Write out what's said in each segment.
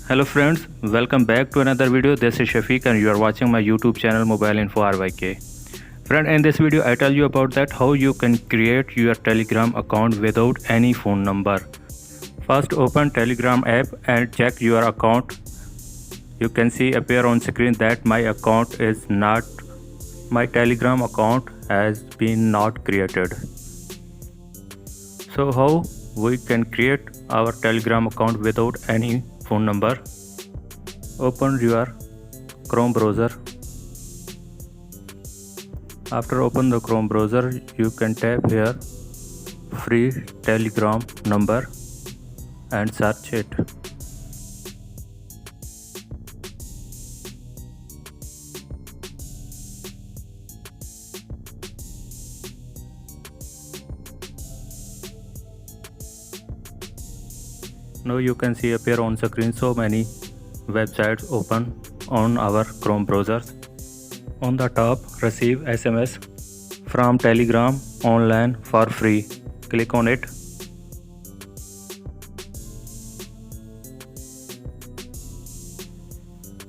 Hello friends, welcome back to another video. This is Shafiq and you are watching my YouTube channel Mobile Info RYK. Friend, in this video I tell you about that how you can create your Telegram account without any phone number. First open Telegram app and check your account. You can see appear on screen that my Telegram account has been not created. So how we can create our Telegram account without any phone number? Open your Chrome browser. After open the Chrome browser, you can tap here free Telegram number and search it. Now you can see appear on screen so many websites open on our Chrome browsers. On the top, receive SMS from Telegram online for free. Click on it.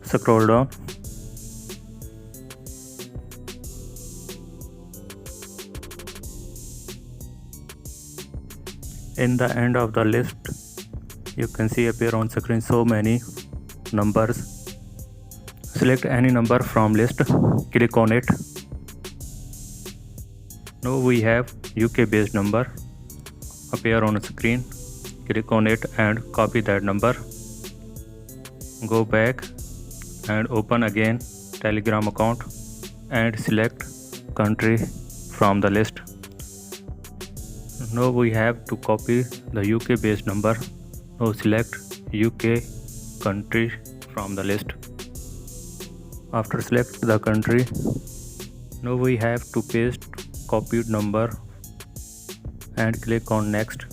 Scroll down. In the end of the list, you can see appear on screen so many numbers. Select any number from list, click on it. Now we have UK based number appear on screen. Click on it and copy that number. Go back and open again Telegram account and select country from the list. Now we have to copy the UK based number. Now select UK country from the list. After select the country, now we have to paste copied number and click on next.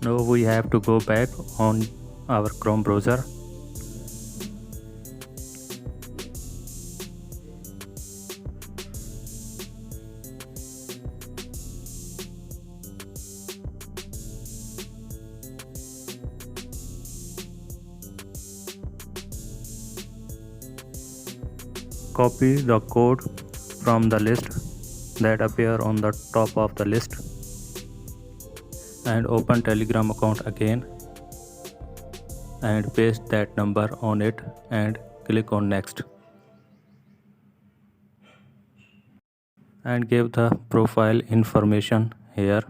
Now we have to go back on our Chrome browser. Copy the code from the list that appear on the top of the list and open Telegram account again and paste that number on it and click on next and give the profile information here.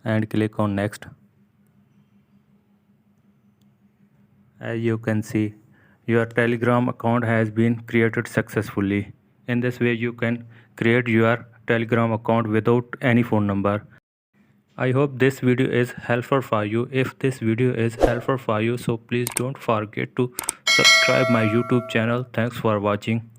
And click on next. As you can see, your Telegram account has been created successfully. In this way, you can create your Telegram account without any phone number. I hope this video is helpful for you. If this video is helpful for you, so please don't forget to subscribe my YouTube channel. Thanks for watching.